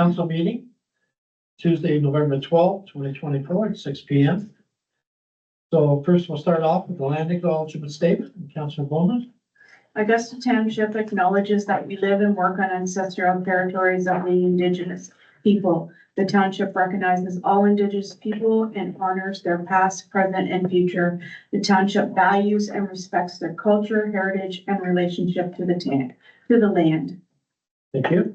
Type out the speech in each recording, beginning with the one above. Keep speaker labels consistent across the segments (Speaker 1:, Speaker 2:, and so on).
Speaker 1: council meeting, Tuesday, November 12th, 2024 at 6 p.m. So first we'll start off with the land acknowledgement statement, Councilor Bowman.
Speaker 2: Augusta Township acknowledges that we live and work on ancestral territories of the Indigenous people. The township recognizes all Indigenous people and honors their past, present, and future. The township values and respects their culture, heritage, and relationship to the land.
Speaker 1: Thank you.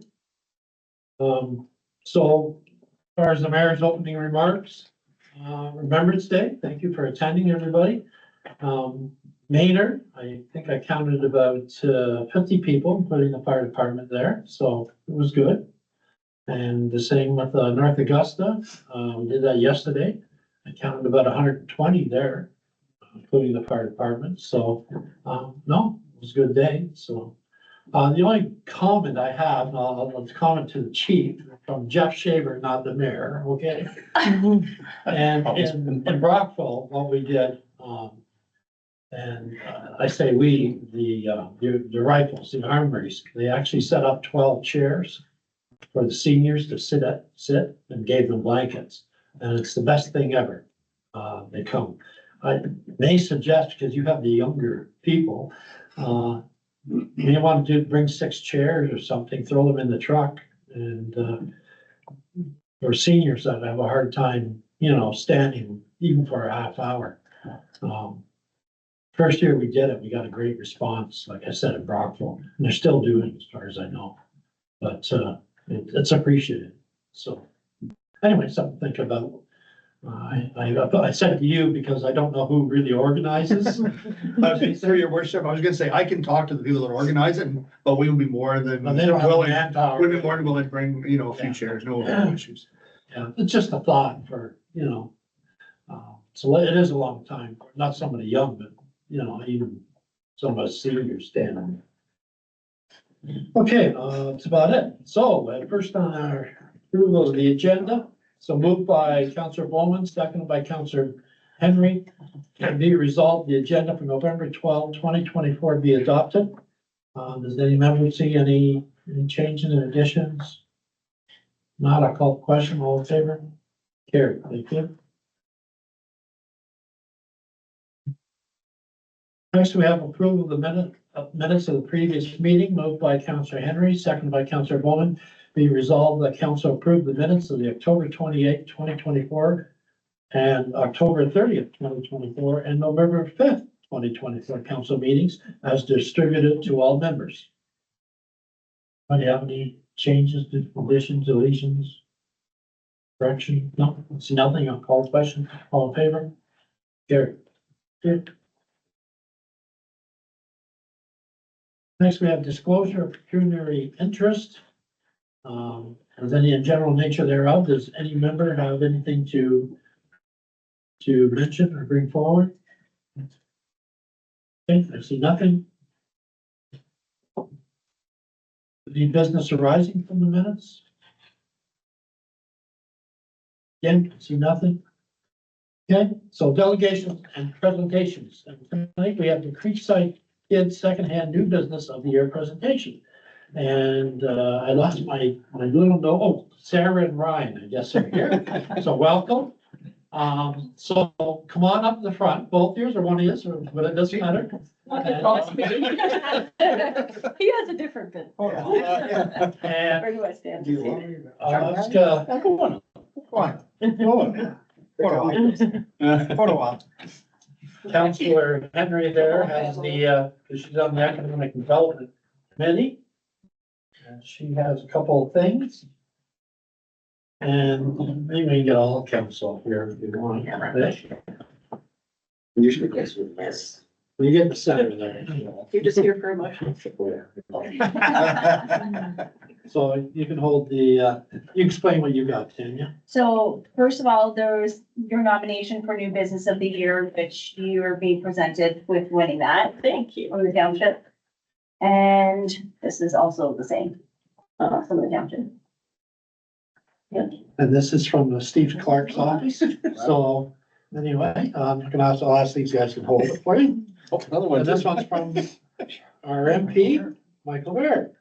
Speaker 1: So as far as the mayor's opening remarks, Remembrance Day, thank you for attending, everybody. Maynard, I think I counted about 50 people, including the fire department there, so it was good. And the same with North Augusta, we did that yesterday. I counted about 120 there, including the fire department, so no, it was a good day, so. The only comment I have, and I'll comment to the chief, from Jeff Shaver, not the mayor, okay? And in Brockville, what we did, and I say we, the rifles, the armories, they actually set up 12 chairs for the seniors to sit and gave them blankets. And it's the best thing ever. They come. I may suggest, because you have the younger people, you may want to bring 6 chairs or something, throw them in the truck, and for seniors that have a hard time, standing even for a half hour. First year we did it, we got a great response, like I said, in Brockville, and they're still doing it as far as I know. But it's appreciated. So anyway, something to think about. I said it to you because I don't know who really organizes.
Speaker 3: Through your worship, I was gonna say, I can talk to the people that organize it, but we would be more than
Speaker 1: But they don't have
Speaker 3: willing,
Speaker 1: manpower.
Speaker 3: we'd be more than willing to bring, a few chairs, no issues.
Speaker 1: Yeah, it's just a thought for, so it is a long time, not somebody young, but, even some of us seniors standing. Okay, that's about it. So first on our approval of the agenda, so moved by Councillor Bowman, seconded by Councillor Henry. And be resolved, the agenda for November 12, 2024 be adopted. Does any member see any changes and additions? Not, I'll call the question, all in favor? Carried, thank you. Next, we have approval of the minutes of the previous meeting, moved by Councillor Henry, seconded by Councillor Bowman. Be resolved that council approve the minutes of the October 28, 2024 and October 30th, 2024 and November 5th, 2024 council meetings as distributed to all members. Do you have any changes, additions, deletions? Correction? No, see nothing. I'll call the question. All in favor? Carried. Good. Next, we have disclosure of pecuniary interest. As any in general nature thereof, does any member have anything to mention or bring forward? Okay, I see nothing. Any business arising from the minutes? Again, I see nothing. Okay, so delegations and presentations. And tonight we have the Creekside Kids secondhand new business of the year presentation. And I lost my little note. Oh, Sarah and Ryan, I guess are here. So welcome. So come on up to the front, both ears or one ears, but it doesn't matter.
Speaker 4: He has a different bit.
Speaker 1: And
Speaker 4: Where do I stand?
Speaker 1: let's
Speaker 3: Go on. Photo op.
Speaker 1: Councillor Henry there has the, because she's on the Economic Development Committee. And she has a couple of things. And maybe we can get all council here if you want.
Speaker 3: Usually.
Speaker 4: Yes.
Speaker 1: You get the center there.
Speaker 4: You're just here for emotion.
Speaker 1: So you can hold the, you explain what you got, Tanya.
Speaker 5: So first of all, there was your nomination for new business of the year, which you are being presented with winning that
Speaker 4: Thank you.
Speaker 5: from the township. And this is also the same, from the township.
Speaker 1: And this is from Steve Clark's office. So anyway, I'll ask these guys to hold it for you.
Speaker 3: Another
Speaker 1: And this one's from our MP, Michael Baird.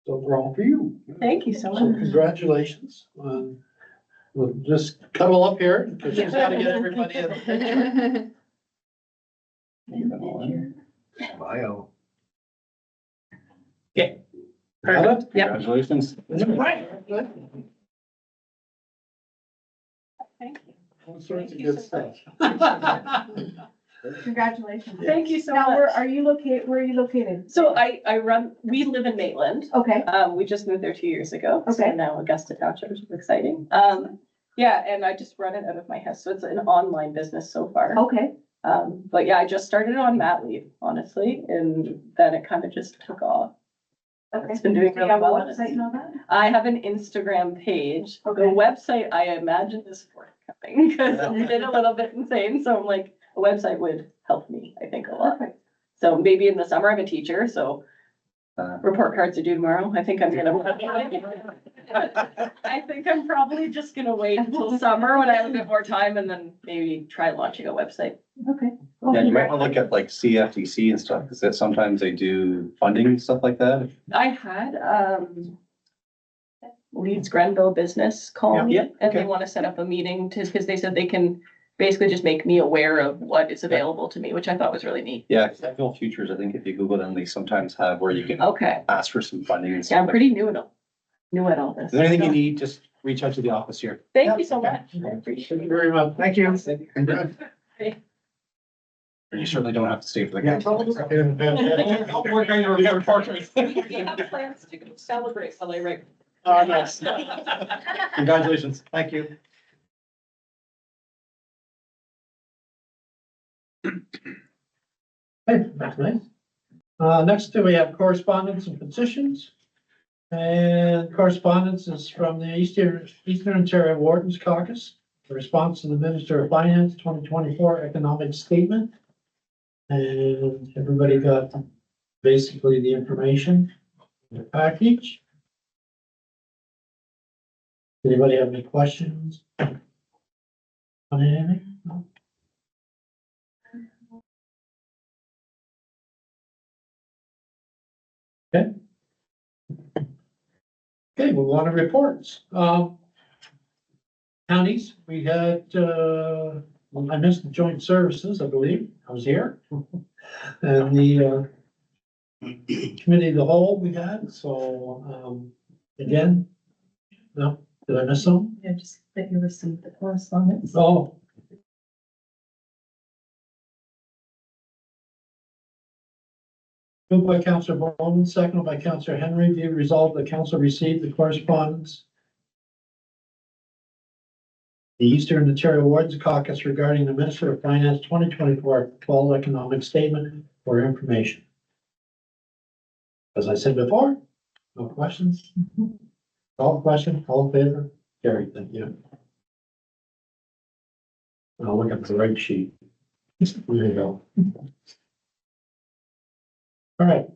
Speaker 1: So So we're all for you.
Speaker 4: Thank you so
Speaker 1: So
Speaker 4: much.
Speaker 1: congratulations. We'll just cuddle up here because she's got to get everybody in the picture.
Speaker 3: Bio.
Speaker 1: Got it?
Speaker 4: Yep.
Speaker 6: Congratulations.
Speaker 1: Right.
Speaker 4: Thank you.
Speaker 1: All sorts of good stuff.
Speaker 2: Congratulations.
Speaker 4: Thank you so
Speaker 2: Now, where
Speaker 4: much.
Speaker 2: are you located? Where are you located?
Speaker 4: So we live in Maitland.
Speaker 2: Okay,
Speaker 4: We just moved there 2 years ago. So
Speaker 2: Okay.
Speaker 4: now Augusta Township, which is exciting. Yeah, and I just run it out of my house. So it's an online business so far.
Speaker 2: okay.
Speaker 4: But yeah, I just started on mat leave, honestly, and then it kind of just took off.
Speaker 2: Okay.
Speaker 4: It's been doing
Speaker 2: Do you
Speaker 4: really
Speaker 2: have a
Speaker 4: well.
Speaker 2: website and all that?
Speaker 4: I have an Instagram page. The
Speaker 2: Okay.
Speaker 4: website I imagine is forthcoming because it's been a little bit insane. So I'm like, a website would help me, I think, a lot.
Speaker 2: Perfect.
Speaker 4: So maybe in the summer, I'm a teacher, so
Speaker 6: Uh,
Speaker 4: report cards are due tomorrow. I think I'm gonna. I think I'm probably just gonna wait until summer when I have a bit more time and then maybe try launching a website.
Speaker 2: Okay.
Speaker 6: Yeah, you might want to look at like CFTC and stuff, because that sometimes they do funding and stuff like that.
Speaker 4: I had, Leeds Grenville Business call me
Speaker 6: Yeah,
Speaker 4: and they
Speaker 6: okay.
Speaker 4: want to set up a meeting because they said they can basically just make me aware of what is available to me, which I thought was really neat.
Speaker 6: Yeah, Echo Futures, I think if you Google them, they sometimes have where you can
Speaker 4: Okay,
Speaker 6: ask for some funding and
Speaker 4: yeah,
Speaker 6: stuff.
Speaker 4: I'm pretty new at all this.
Speaker 6: If there's anything you
Speaker 4: So,
Speaker 6: need, just reach out to the office here.
Speaker 4: Thank you so much. I appreciate
Speaker 1: Thank you
Speaker 4: it.
Speaker 1: very much.
Speaker 3: Thank you. Congrats.
Speaker 6: And you certainly don't have to stay for the.
Speaker 3: Yeah.
Speaker 1: I'll work on your report.
Speaker 4: We have plans to go celebrate LA Rig.
Speaker 1: Oh, nice.
Speaker 6: Congratulations.
Speaker 3: Thank you.
Speaker 1: Hey, that's nice. Next we have correspondence and petitions. And correspondence is from the Eastern Ontario Wardens Caucus. The response to the Minister of Finance 2024 economic statement. And everybody got basically the information in the package. Anybody have any questions on anything? No? Okay. Okay, move on to reports. Counties, we had, I missed the joint services, I believe. I was here. And the, committee of the whole we had, so, again, no, did I miss some?
Speaker 7: Yeah, just that you received the correspondence.
Speaker 1: Oh. Moved by Councillor Bowman, seconded by Councillor Henry, be it resolved the council received the correspondence. The Eastern Ontario Wardens Caucus regarding the Minister of Finance 2024 fall economic statement for information. As I said before, no questions? All question, all in favor? Carried, thank you. I'll look at the right sheet. There you go. All right,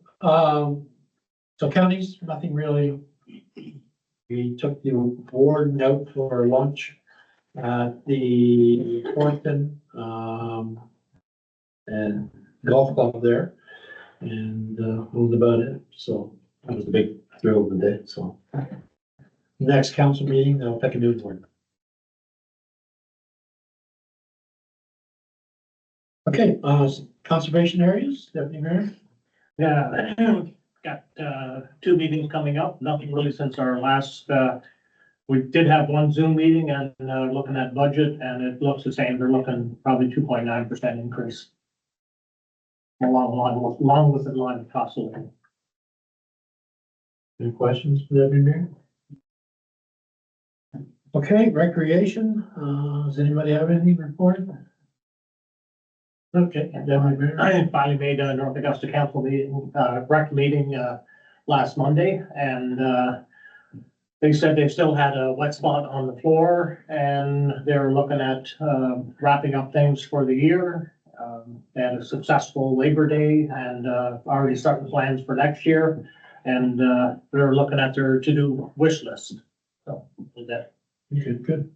Speaker 1: so counties, nothing really. We took the board out for lunch at the Thornton, and golf club there. And, that was about it, so that was the big thrill of the day, so. Next council meeting, they'll pick a new board. Okay, conservation areas, Deputy Mayor?
Speaker 8: Yeah, got, 2 meetings coming up, nothing really since our last, we did have one Zoom meeting and, looking at budget and it looks the same, they're looking probably 2.9% increase. Along with the line of cost of living.
Speaker 1: Any questions for Deputy Mayor? Okay, recreation, does anybody have anything to report? Okay, Deputy Mayor.
Speaker 8: I finally made a North Augusta Council meeting, rec meeting, last Monday, and, they said they still had a wet spot on the floor, and they're looking at, wrapping up things for the year. They had a successful Labor Day, and, already starting plans for next year, and, they're looking at their to-do wish list. So, with that.
Speaker 1: Good.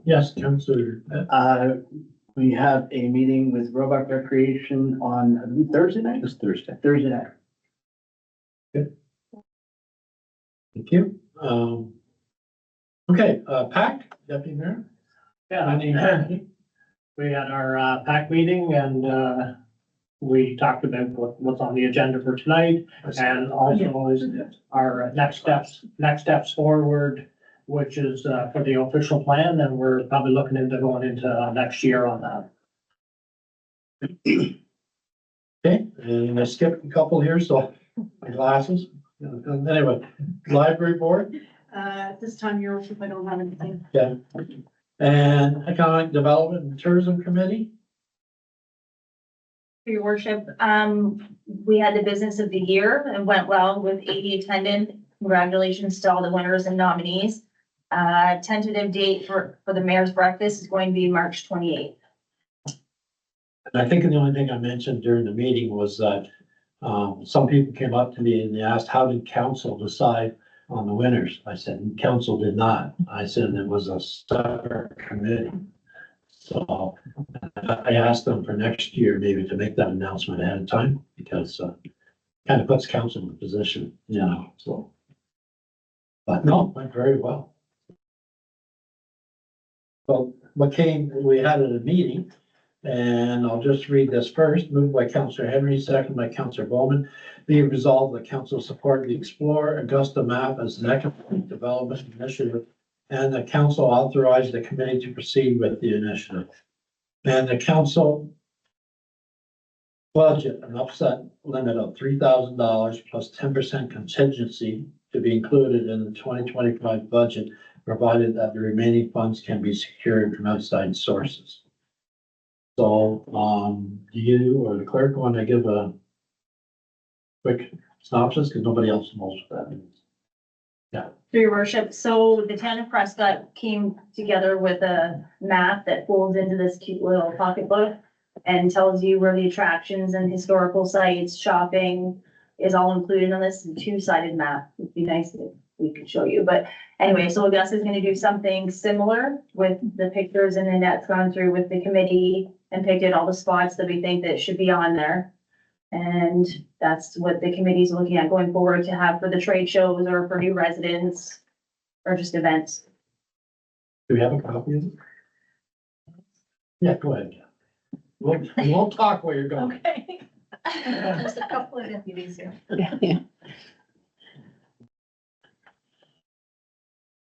Speaker 1: Yes, Councillor.
Speaker 9: We have a meeting with Roebuck Recreation on Thursday night?
Speaker 6: This Thursday.
Speaker 9: Thursday night.
Speaker 1: Thank you. Okay, PAC, Deputy Mayor?
Speaker 8: Yeah,
Speaker 1: Any-
Speaker 8: we had our PAC meeting and we talked about what's on the agenda for tonight. And also is our next steps forward, which is for the official plan, and we're probably looking into going into next year on that.
Speaker 1: Okay, and I skipped a couple here, so my glasses. Anyway, library board,
Speaker 2: At this time, your worship, I don't have anything.
Speaker 1: and economic development and tourism committee.
Speaker 5: For your worship, we had the business of the year and went well with 80 attendant. Congratulations to all the winners and nominees. Tentative date for the mayor's breakfast is going to be March 28th.
Speaker 1: And I think the only thing I mentioned during the meeting was that, some people came up to me and they asked, how did council decide on the winners? I said, council did not. I said it was a separate committee. So I asked them for next year, maybe to make that announcement ahead of time, because, kind of puts council in a position, you know, so. But no, went very well. So we had a meeting, and I'll just read this first, moved by Councillor Henry, second by Councillor Bowman. Be it resolved that council support the Explore Augusta map as an economic development initiative, and the council authorized the committee to proceed with the initiative. And the council budget an upset limit of $3,000 plus 10% contingency to be included in the 2025 budget, provided that the remaining funds can be secured from outside sources. So, do you or the clerk want to give a quick synopsis, because nobody else knows what that means?
Speaker 5: Through your worship, so the town of Prescott came together with a map that folds into this cute little pocketbook and tells you where the attractions and historical sites, shopping is all included on this two-sided map. It'd be nice if we could show you, but anyway, so Augusta is gonna do something similar with the pictures, and Annette's gone through with the committee and picked out all the spots that we think that should be on there. And that's what the committee's looking at going forward to have for the trade shows or for new residents or just events.
Speaker 1: Do we have a copy of it? Yeah, go ahead. We won't talk while you're going.
Speaker 5: Okay.
Speaker 7: There's a couple of deputies here.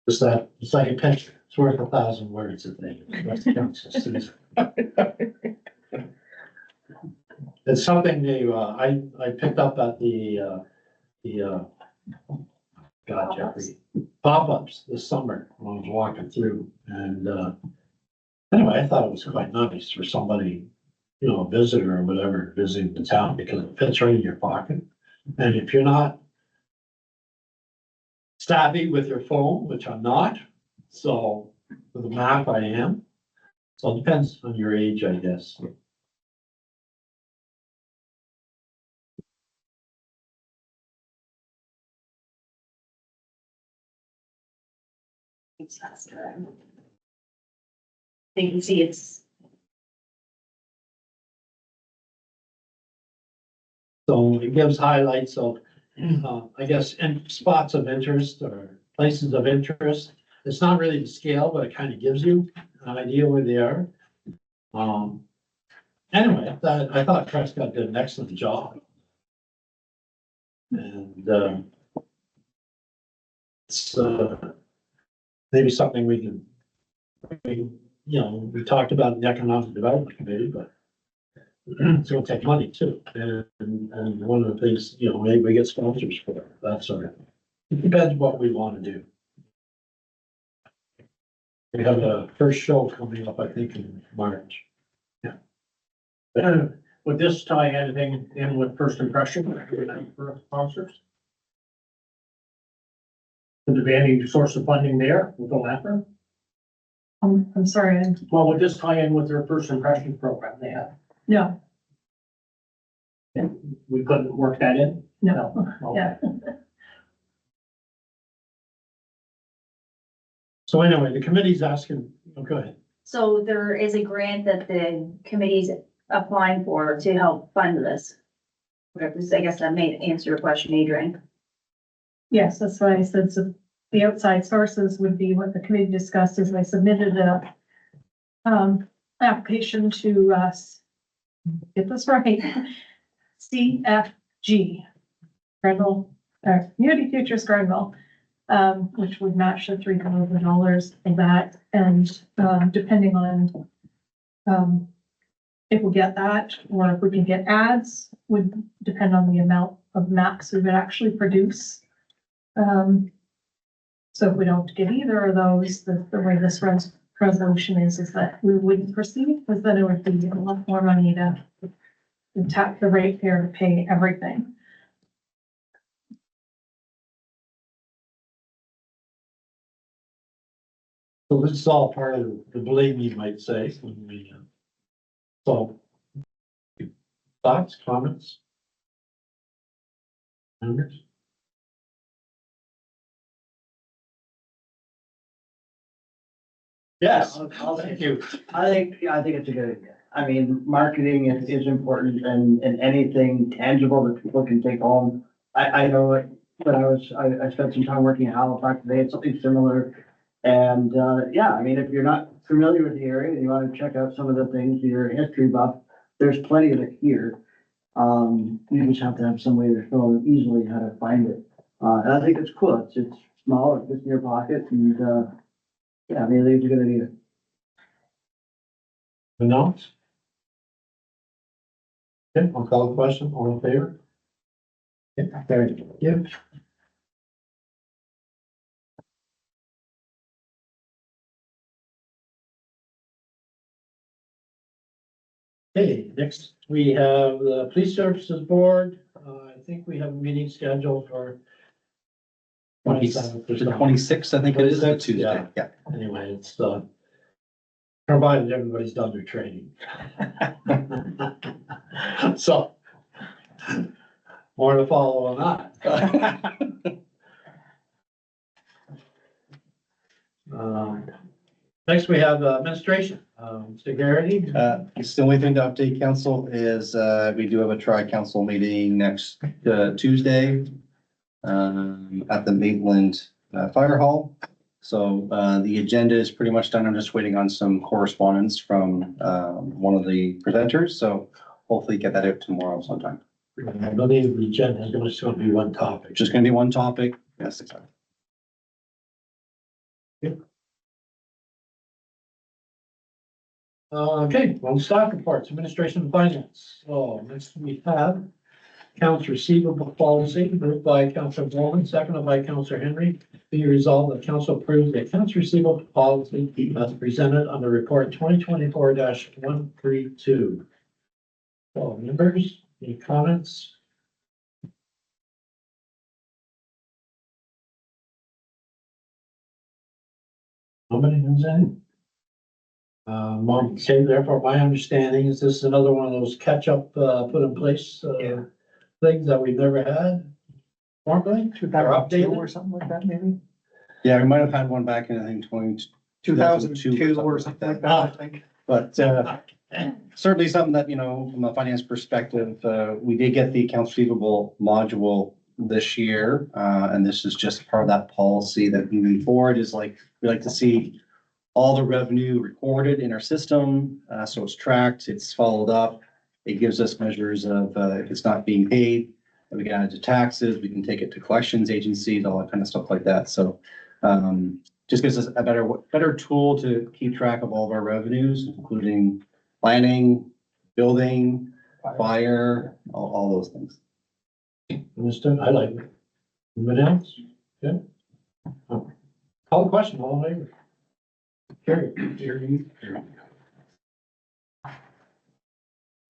Speaker 1: Just that, it's like a picture, it's worth 1,000 words, I think. It's something new, I picked up at God, Jeffrey, pop-ups this summer when I was walking through, and, anyway, I thought it was quite nice for somebody, you know, a visitor or whatever, visiting the town, because it fits right in your pocket. And if you're not savvy with your phone, which I'm not, so with the map I am. So it depends on your age, I guess.
Speaker 5: It's faster. You can see it's,
Speaker 1: So it gives highlights of, I guess, and spots of interest or places of interest. It's not really the scale, but it kind of gives you an idea where they are. Anyway, I thought Prescott did an excellent job. And, it's, maybe something we can, we talked about in the Economic Development Committee, but it's gonna take money too. And one of the things, maybe we get sponsors for it, that sort of. It depends what we want to do. We have a first show coming up, I think, in March.
Speaker 8: Would this tie anything in with first impression for sponsors? Would there be any source of funding there with OLAPRA?
Speaker 7: I'm sorry,
Speaker 8: Well, would this tie in with their first impression program they have?
Speaker 7: no,
Speaker 8: We couldn't work that in?
Speaker 7: no,
Speaker 8: Okay.
Speaker 7: yeah.
Speaker 1: So anyway, the committee's asking, go ahead.
Speaker 5: so there is a grant that the committee's applying for to help fund this. I guess that may answer your question, Adrian.
Speaker 7: Yes, that's why I said, so the outside sources would be what the committee discussed as I submitted a application to get this right, CFG, Grenville, Community Futures Grenville, which would match the $3,000 of that, and depending on if we get that, or if we can get ads, would depend on the amount of maps we would actually produce. So if we don't get either of those, the way this resolution is that we wouldn't proceed, because then it would be a lot more money to tap the ratepayer to pay everything.
Speaker 1: So this is all part of the blame, you might say, when we, so. Thoughts, comments? Members? Yes, thank you.
Speaker 9: I think it's a good idea. I mean, marketing is important and anything tangible that people can take home. I know it, when I spent some time working in Halifax today, it's something similar. And, yeah, I mean, if you're not familiar with the area and you want to check out some of the things, you're a history buff, there's plenty of it here. You just have to have some way to know easily how to find it. And I think it's cool. It's small, it fits in your pocket and, yeah, I mean, I think it's a good idea.
Speaker 1: Announce? Okay, I'll call the question, all in favor? Yeah, there you go. Okay, next we have the Police Services Board. I think we have a meeting scheduled for. 27th or
Speaker 6: The
Speaker 1: something.
Speaker 6: 26th, I think it is, the
Speaker 1: 26th,
Speaker 6: Tuesday,
Speaker 1: yeah.
Speaker 6: yeah.
Speaker 1: Anyway, it's, provided everybody's done their training. So. More to follow on that. Next we have administration, Mr. Garrity.
Speaker 6: It's the only thing to update council is, we do have a tri-council meeting next, Tuesday. At the Maitland Fire Hall. So, the agenda is pretty much done. I'm just waiting on some correspondence from, one of the presenters, so hopefully get that out tomorrow sometime.
Speaker 1: I believe the agenda is just going to be one topic.
Speaker 6: Just gonna be one topic. Yes, exactly.
Speaker 1: Okay, well, staff reports, administration and finance. So next we have accounts receivable policy, moved by Councilor Bowman, seconded by Councilor Henry. Be resolved that council approves the accounts receivable policy as presented on the report 2024-132. So members, any comments? Nobody has any? Okay, therefore, my understanding is this is another one of those catch-up, put in place, things that we've never had. Formally, or updated
Speaker 3: or something like that, maybe?
Speaker 6: Yeah, we might have had one back in, I think,
Speaker 3: 2002 or something like that, I think.
Speaker 6: But, certainly something that, you know, from a finance perspective, we did get the accounts receivable module this year. And this is just part of that policy that moving forward is like, we like to see all the revenue recorded in our system. So it's tracked, it's followed up. It gives us measures of, if it's not being paid, we can add it to taxes, we can take it to collections agencies, all that kind of stuff like that. So, just gives us a better tool to keep track of all of our revenues, including planning, building, fire, all those things.
Speaker 1: Understood, I like it. Anybody else? Good. Call the question, all in favor? Carry.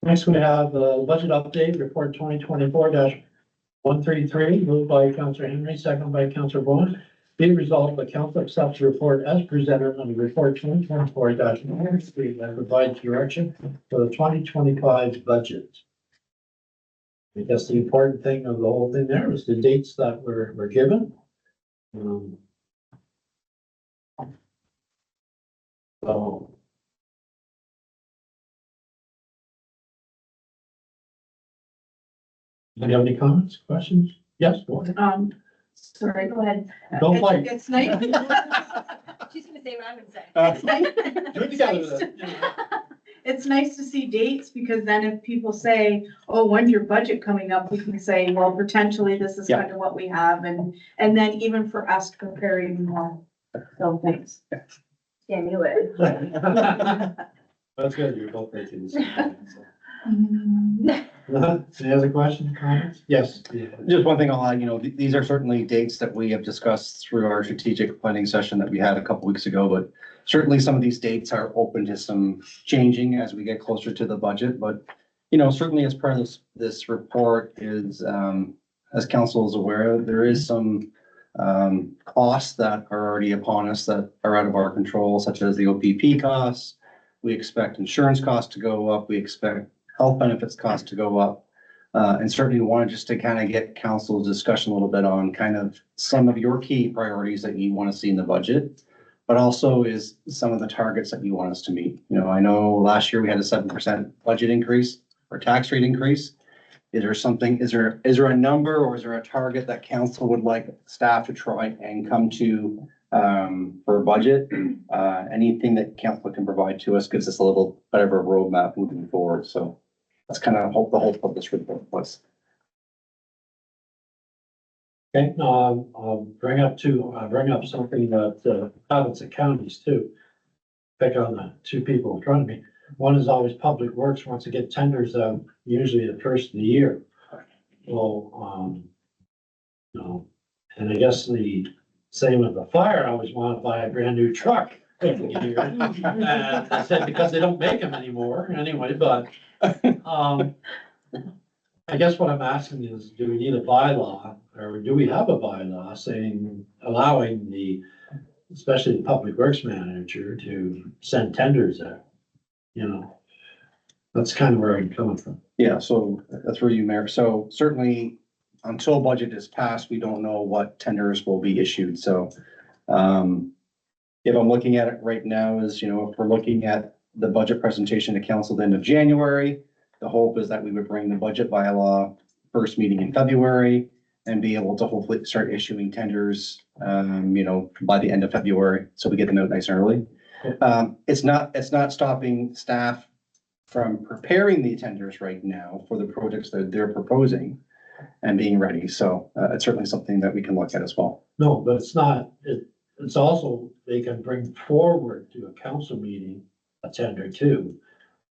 Speaker 1: Next, we have the budget update, report 2024-133, moved by Councilor Henry, second by Councilor Bowen. Be resolved, the council accepts the report as presented on the report 2024-133 and provides direction for the 2025 budget. I guess the important thing of the whole thing there is the dates that were given. So. Do you have any comments, questions? Yes, go ahead.
Speaker 2: Sorry, go ahead.
Speaker 1: Don't fight.
Speaker 2: It's nice.
Speaker 5: She's gonna say what I'm gonna say.
Speaker 2: It's nice-
Speaker 1: Do it
Speaker 2: it's
Speaker 1: together
Speaker 2: nice
Speaker 1: then.
Speaker 2: to- It's nice to see dates, because then if people say, oh, when's your budget coming up, we can say, well, potentially this is
Speaker 6: Yeah.
Speaker 2: kind of what we have, and then even for us to prepare even more. So thanks.
Speaker 5: Yeah, I knew it.
Speaker 1: That's good, you're both making the same point, so. Any other questions, comments? Yes.
Speaker 6: Just one thing I'll add, you know, these are certainly dates that we have discussed through our strategic planning session that we had a couple weeks ago, but certainly some of these dates are open to some changing as we get closer to the budget, but, you know, certainly as part of this report is, as council is aware, there is some costs that are already upon us that are out of our control, such as the OPP costs. We expect insurance costs to go up. We expect health benefits costs to go up. And certainly wanted just to kind of get council's discussion a little bit on kind of some of your key priorities that you want to see in the budget, but also is some of the targets that you want us to meet. You know, I know last year we had a 7% budget increase or tax rate increase. Is there something, is there a number or is there a target that council would like staff to try and come to for a budget? Anything that council can provide to us gives us a little bit of a roadmap moving forward. So that's kind of the hope of this report was.
Speaker 1: Okay, I'll bring up something that, province and counties too. Pick on the two people in front of me. One is always Public Works wants to get tenders out, usually the first of the year. Well, no, and I guess the same with the fire, always want to buy a brand new truck. And I said, because they don't make them anymore anyway, but, I guess what I'm asking is, do we need a bylaw, or do we have a bylaw saying, allowing especially the Public Works manager to send tenders out? You know, that's kind of where I'm coming from.
Speaker 6: Yeah, so that's where you, Mayor. So certainly until budget is passed, we don't know what tenders will be issued. So if I'm looking at it right now is, you know, if we're looking at the budget presentation to council at the end of January, the hope is that we would bring the budget bylaw first meeting in February and be able to hopefully start issuing tenders, you know, by the end of February. So we get them out nice and early. It's not stopping staff from preparing the tenders right now for the projects that they're proposing and being ready. So it's certainly something that we can look at as well.
Speaker 1: No, but it's not, it's also, they can bring forward to a council meeting a tender too.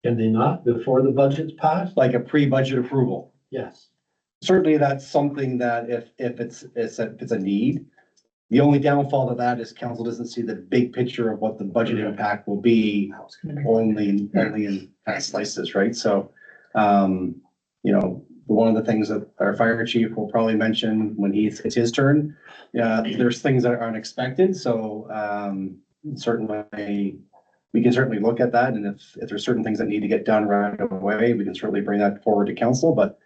Speaker 1: Can they not, before the budget's passed?
Speaker 6: Like a pre-budget approval.
Speaker 1: Yes.
Speaker 6: Certainly that's something that if it's a need. The only downfall to that is council doesn't see the big picture of what the budget impact will be only in slices, right? So, you know, one of the things that our fire chief will probably mention when it's his turn, there's things that are unexpected. So, certainly, we can certainly look at that. And if there's certain things that need to get done right away, we can certainly bring that forward to council, but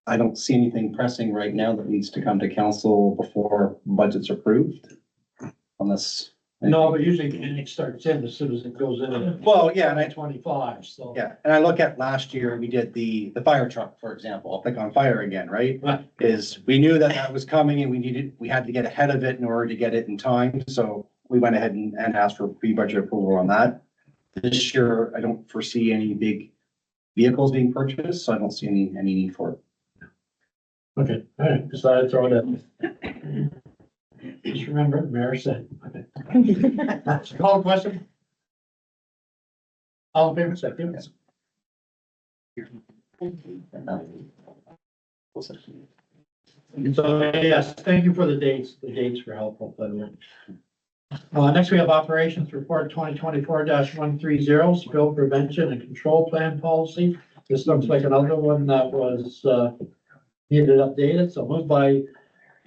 Speaker 6: I don't see anything pressing right now that needs to come to council before budget's approved. Unless.
Speaker 1: No, but usually it starts in as soon as it goes in.
Speaker 6: Well, yeah, and I,
Speaker 1: 25, so.
Speaker 6: yeah, and I look at last year, we did the fire truck, for example, I'll pick on fire again, right?
Speaker 1: Right.
Speaker 6: Is we knew that was coming and we had to get ahead of it in order to get it in time. So we went ahead and asked for pre-budget approval on that. This year, I don't foresee any big vehicles being purchased, so I don't see any need for it.
Speaker 1: Okay, all right, decided to throw it in. Just remember, Mayor said, okay. Call the question? All in favor, say yes. So, yes, thank you for the dates. The dates were helpful, by the way. Next, we have Operations Report 2024-130, Spill Prevention and Control Plan Policy. This looks like another one that was, needed updated, so moved by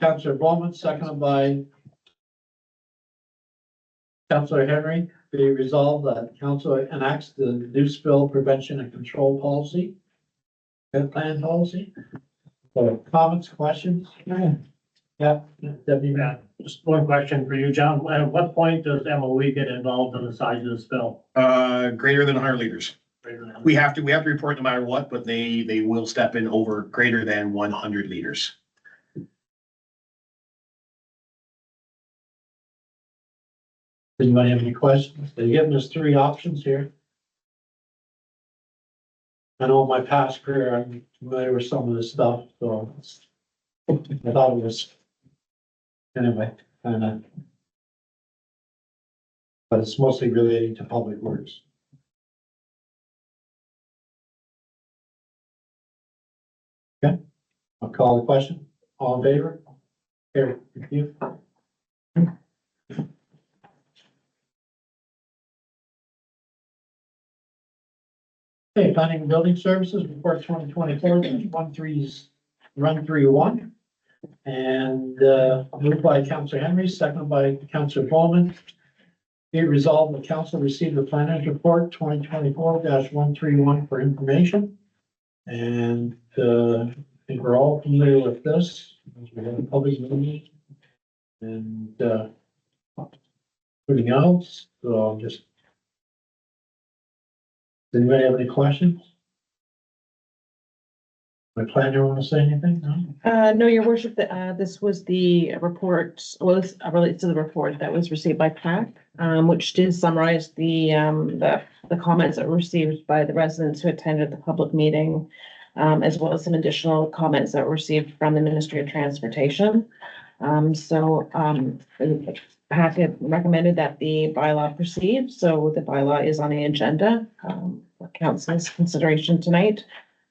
Speaker 1: Councillor Bowman, seconded by Councillor Henry. Be resolved that council enacts the new spill prevention and control policy. Plan policy. So comments, questions? Yeah, Deputy Mayor.
Speaker 8: Yeah, just one question for you, John. At what point does MOE get involved in the size of the spill?
Speaker 10: Greater than 100 liters. We have to report no matter what, but they will step in over greater than 100 liters.
Speaker 1: Anybody have any questions? They're giving us three options here. I know in my past career, I'm familiar with some of this stuff, so I thought it was. Anyway, kinda. But it's mostly relating to public works. Okay, I'll call the question. All in favor? Here, thank you. Okay, planning and building services report 2024, 131. And, moved by Councillor Henry, seconded by Councillor Bowman. Be it resolved, the council received the planners report 2024-131 for information. And, I think we're all familiar with this. We have a public meeting. And, putting out, so I'll just. Does anybody have any questions? My planner want to say anything? No?
Speaker 11: No, your worship, this was the report, well, this relates to the report that was received by PAC, which did summarize the comments that were received by the residents who attended the public meeting, as well as some additional comments that were received from the Ministry of Transportation. PAC had recommended that the bylaw proceed, so the bylaw is on the agenda, for council's consideration tonight.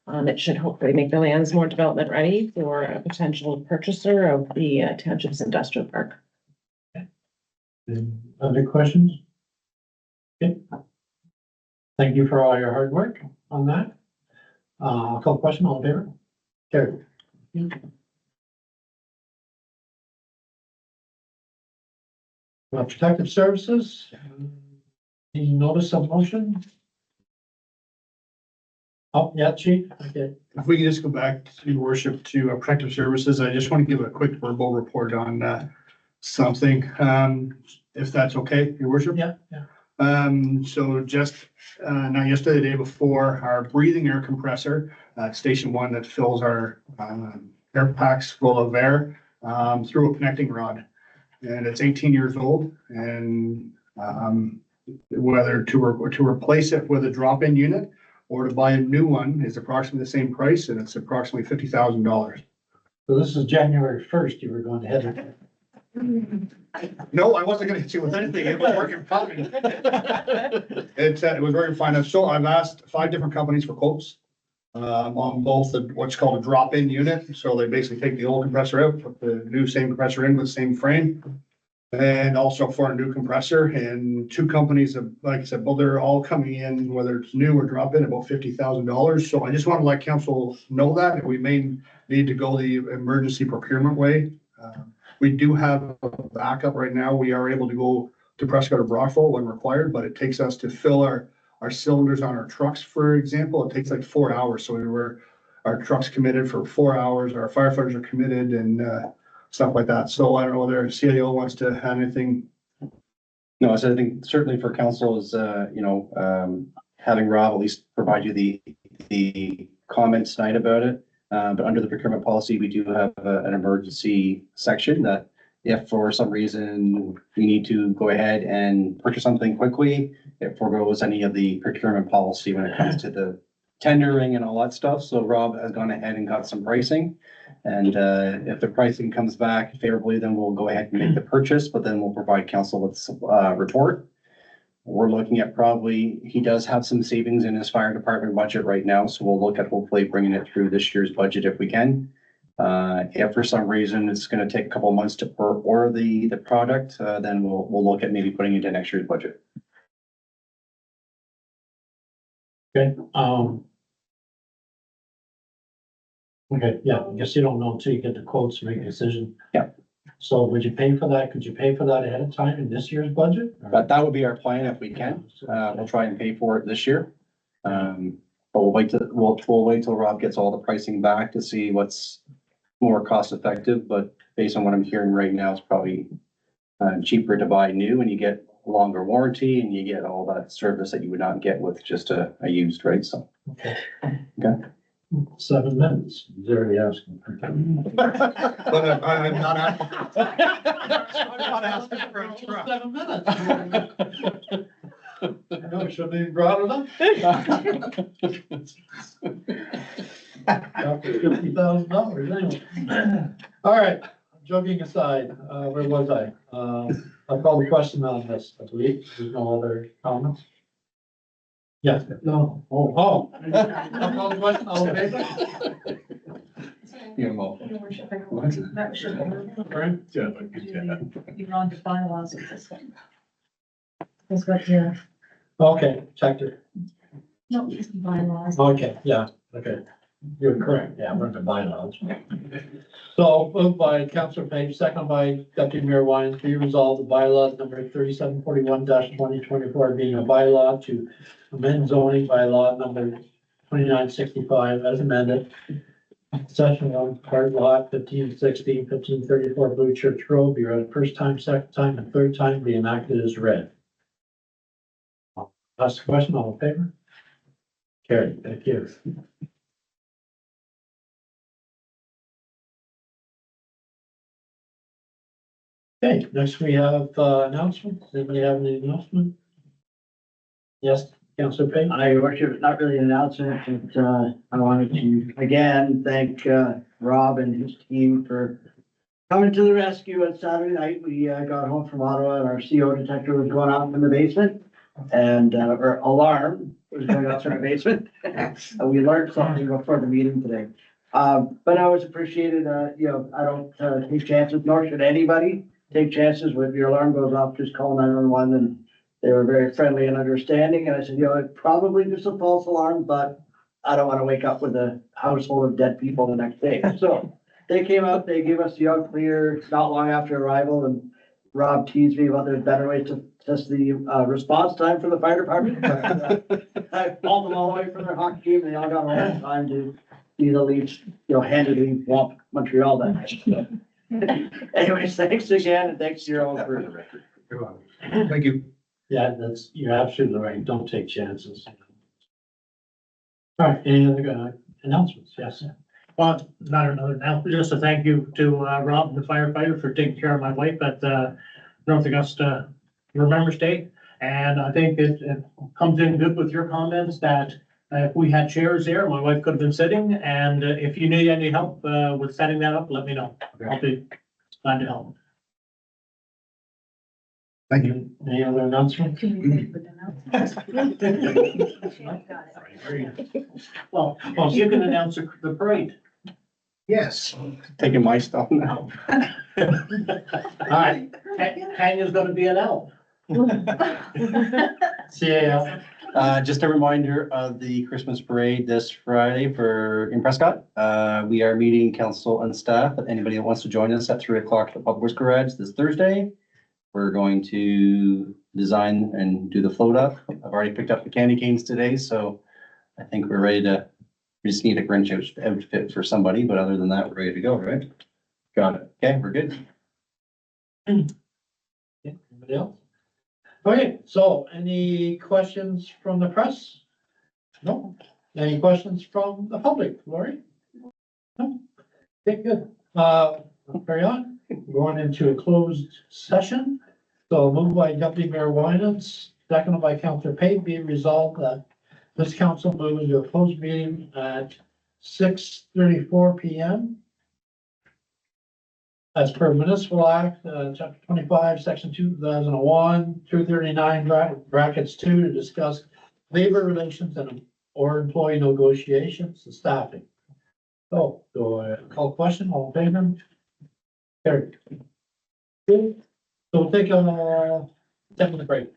Speaker 11: It should hopefully make the lands more development ready for a potential purchaser of the township's industrial park.
Speaker 1: Any other questions? Okay. Thank you for all your hard work on that. I'll call the question, all in favor? Carried. Protective services, the notice of motion. Oh, yeah, chief, okay.
Speaker 3: If we can just go back to your worship to protective services, I just want to give a quick verbal report on something, if that's okay, your worship.
Speaker 1: Yeah, yeah.
Speaker 3: So just not yesterday, the day before, our breathing air compressor at Station 1 that fills our air packs full of air through a connecting rod. And it's 18 years old, and whether to replace it with a drop-in unit or to buy a new one is approximately the same price, and it's approximately $50,000.
Speaker 1: So this is January 1st, you were going to head.
Speaker 3: No, I wasn't gonna hit you with anything. It was working fine. It was working fine. So I've asked 5 different companies for quotes on both what's called a drop-in unit. So they basically take the old compressor out, put the new same compressor in with the same frame. And also for a new compressor, and 2 companies have, like I said, well, they're all coming in, whether it's new or drop-in, about $50,000. So I just want to let council know that we may need to go the emergency procurement way. We do have a backup right now. We are able to go to Prescott or Brockville when required, but it takes us to fill our cylinders on our trucks, for example. It takes like 4 hours. So our trucks committed for 4 hours, our firefighters are committed, and stuff like that. So I don't know whether CIO wants to add anything.
Speaker 6: No, so I think certainly for council is, having Rob at least provide you the comments tonight about it. But under the procurement policy, we do have an emergency section that if for some reason we need to go ahead and purchase something quickly, it forgoes any of the procurement policy when it comes to the tendering and all that stuff. So Rob has gone ahead and got some pricing. And if the pricing comes back favorably, then we'll go ahead and make the purchase, but then we'll provide council with a report. We're looking at probably, he does have some savings in his fire department budget right now, so we'll look at hopefully bringing it through this year's budget if we can. If for some reason it's gonna take a couple of months to order the product, then we'll look at maybe putting it into next year's budget.
Speaker 1: Okay, okay, yeah, I guess you don't know until you get the quotes to make a decision.
Speaker 6: Yeah.
Speaker 1: So would you pay for that? Could you pay for that ahead of time in this year's budget?
Speaker 6: But that would be our plan if we can. We'll try and pay for it this year. But we'll wait till Rob gets all the pricing back to see what's more cost effective. But based on what I'm hearing right now, it's probably cheaper to buy new, and you get longer warranty and you get all that service that you would not get with just a used, right? So.
Speaker 1: Okay.
Speaker 6: Okay.
Speaker 1: 7 minutes. He's already asking.
Speaker 3: But I'm not asking. I'm not asking for a truck.
Speaker 1: 7 minutes. I know, I shouldn't have brought it up. After $50,000 anyway. All right, joking aside, where was I? I'll call the question on this, I believe. There's no other comments? Yes, no, oh. I'll call the question, all in favor?
Speaker 6: You know,
Speaker 7: Your worship, that should be, you're on the bylaws at this one. That's what you're,
Speaker 1: Okay, checked it.
Speaker 7: no, it's the bylaws.
Speaker 1: Okay, yeah, okay. You're correct, yeah, we're in the bylaws. So moved by Councilor Page, second by Deputy Mayor Wyans, be resolved, the bylaw number 3741-2024 being a bylaw to amend zoning bylaw number 2965 as amended. Session one, part lot 1516, 1534 Blue Church Road, be read first time, second time, and third time, be enacted as read. Last question, all in favor? Carried, thank you. Okay, next we have announcements. Does anybody have any announcement? Yes, Councilor Payne?
Speaker 9: I worship, it's not really an announcement, but, I wanted to again thank, Rob and his team for coming to the rescue on Saturday night. We, got home from Ottawa and our CO detector was going off in the basement and, our alarm was going off in our basement. And we learned something before the meeting today. But I always appreciated, you know, I don't, take chances, nor should anybody take chances. When your alarm goes off, just call 911, and they were very friendly and understanding. And I said, you know, it's probably just a false alarm, but I don't want to wake up with a household of dead people the next day. So they came out, they gave us the all clear not long after arrival, and Rob teased me about there's better ways to test the response time for the fire department. But, I called them all the way from their hockey game, and they all got home in time to see the Leafs, you know, handedly whomp Montreal that night. So. Anyways, thanks again, and thanks to you all for.
Speaker 3: Thank you.
Speaker 1: Yeah, that's, you're absolutely right. Don't take chances. All right, any other announcements? Yes.
Speaker 8: Well, not another now, just a thank you to Rob, the firefighter, for taking care of my wife at North Augusta Remembrance Day. And I think it comes in good with your comments that if we had chairs there, my wife could have been sitting. And if you need any help with setting that up, let me know. I'll be glad to help.
Speaker 3: Thank you.
Speaker 1: Any other announcements?
Speaker 8: Well, you can announce the parade.
Speaker 3: Yes.
Speaker 6: taking my stuff now.
Speaker 1: All right,
Speaker 8: Tanya's gonna be an elf.
Speaker 1: CAL.
Speaker 6: Just a reminder of the Christmas parade this Friday in Prescott. We are meeting council and staff, but anybody that wants to join us at 3 o'clock at the Public Works Garage this Thursday. We're going to design and do the float up. I've already picked up the candy canes today, so I think we're ready to, we just need a Grinch outfit for somebody, but other than that, we're ready to go, right? Got it. Okay, we're good.
Speaker 1: Anybody else? Okay, so any questions from the press? No? Any questions from the public, Lori? No? Okay, good. Carry on. Going into a closed session. So moved by Deputy Mayor Winans, seconded by Councilor Pate, be it resolved that this council moves into a closed meeting at 6:34 p.m. As per municipal act, chapter 25, section 2001, 239 brackets 2 to discuss labor relations and or employee negotiations and staffing. So, do I call question, all in favor? Carried. Good. So we'll take a 10-minute break.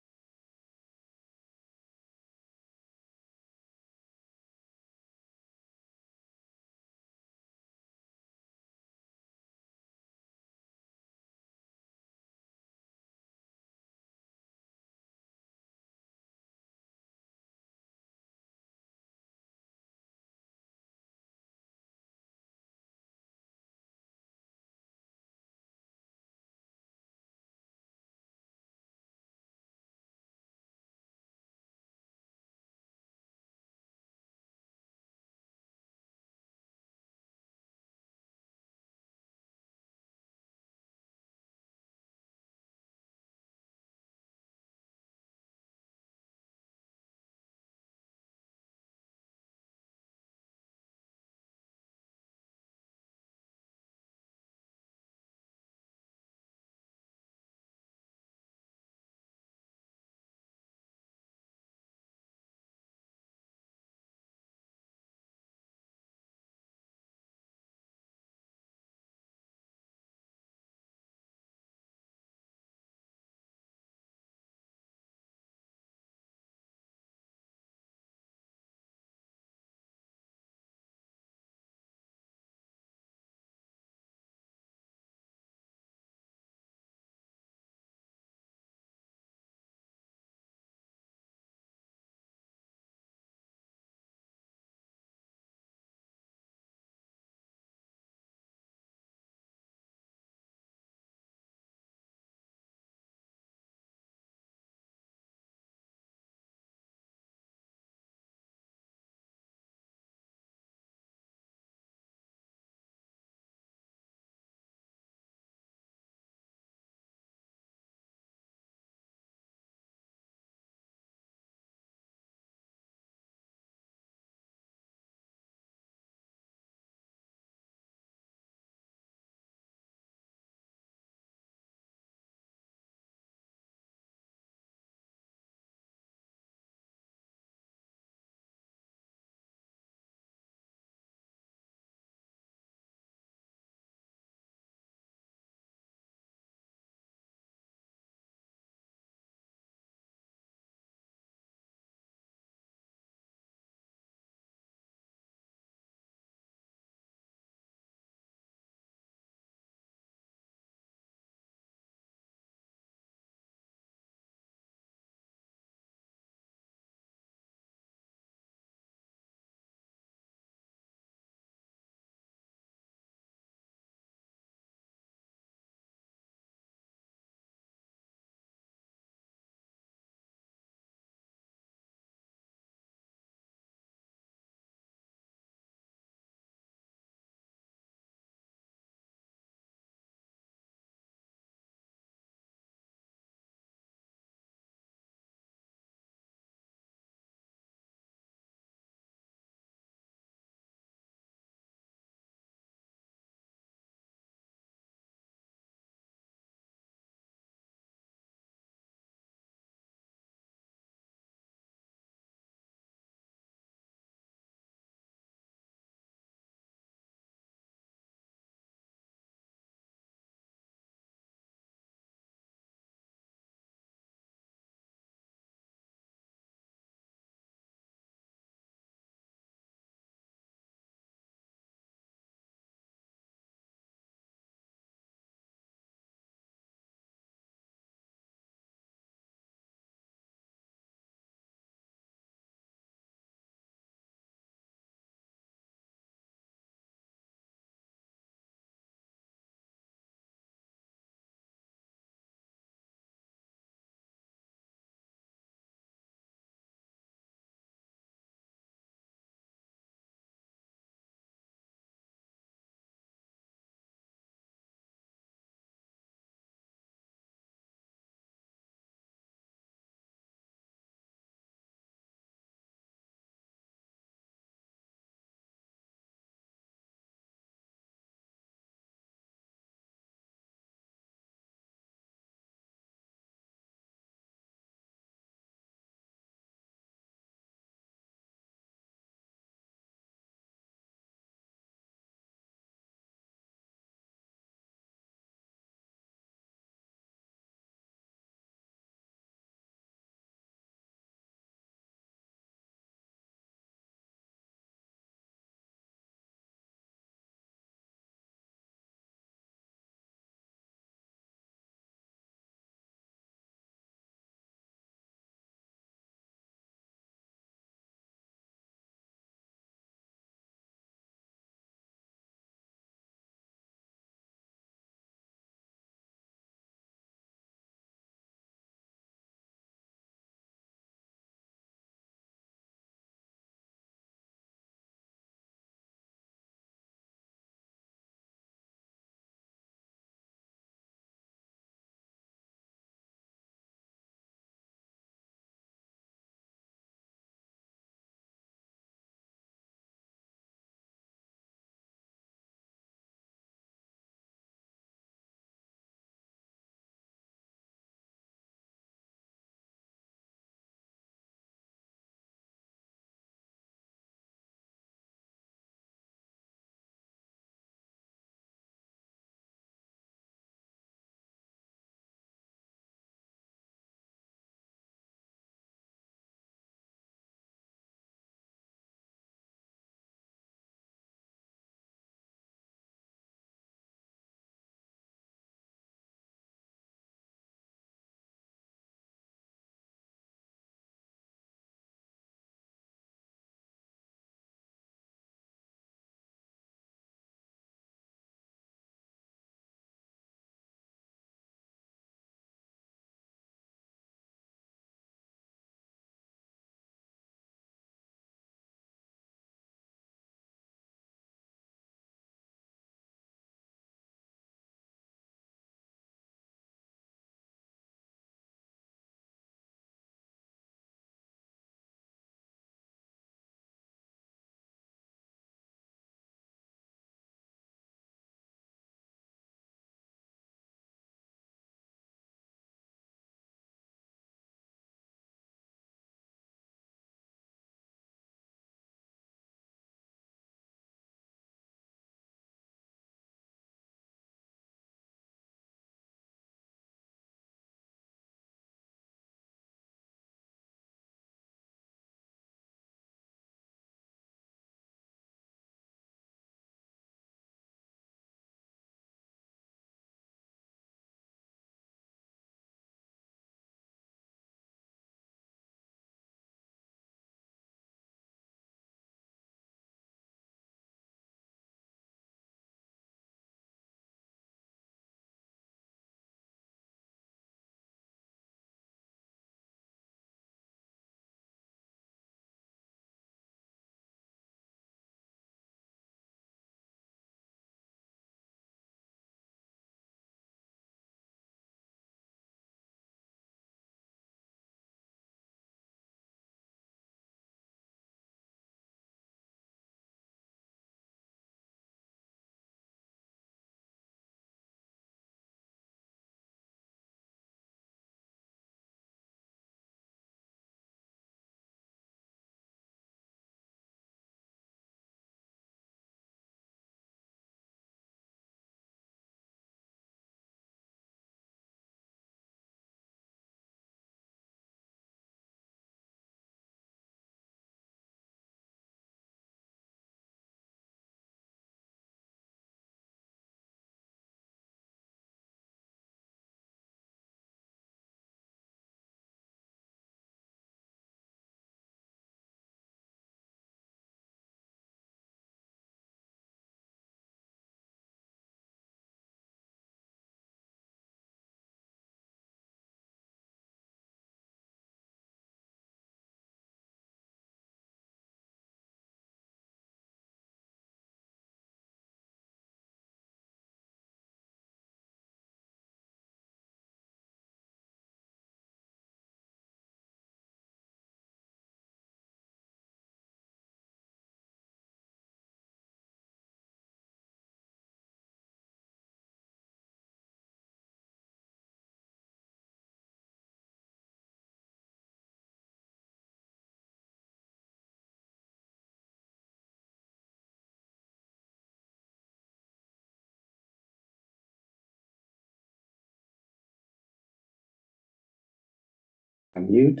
Speaker 6: Unmute.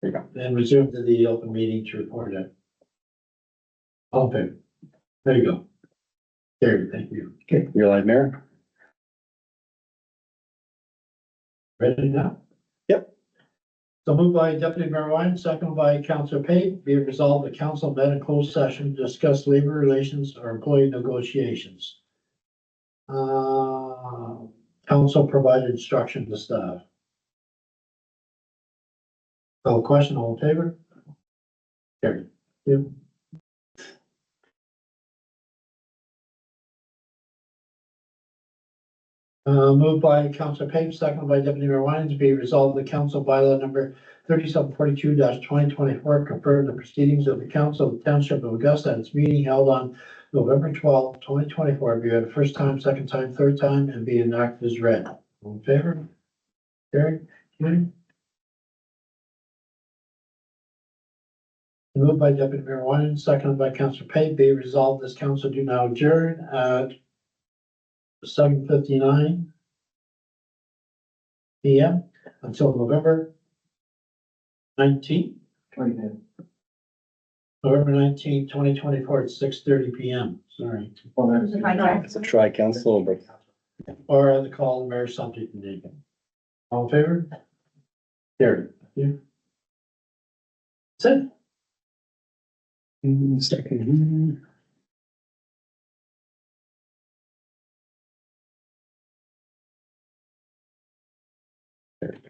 Speaker 6: There you go.
Speaker 1: And resume to the open meeting to report it. All in favor? There you go. There, thank you.
Speaker 6: Okay, you're live, Mayor.
Speaker 1: Ready now?
Speaker 6: Yep.
Speaker 1: So moved by Deputy Mayor Ryan, second by Councilor Pate, be it resolved the council met in closed session to discuss labor relations or employee negotiations. Council provided instruction to staff. Call question, all in favor? Carried. Yep. Moved by Councilor Page, second by Deputy Mayor Winans, be resolved the council bylaw number 3742-2024 confirmed the proceedings of the council of the Township of Augusta at its meeting held on November 12, 2024, be it a first time, second time, third time, and be enacted as read. All in favor? Carried. Carried. Moved by Deputy Mayor Winans, seconded by Councilor Pate, be resolved this council do now adjourn at 7:59 PM until November 19th, November 19th, 2024 at 6:30 PM. Sorry.
Speaker 6: It's a tri-council, but
Speaker 1: Or the call of Mayor subject to name. All in favor? Carried. Yeah. That's it.
Speaker 6: second.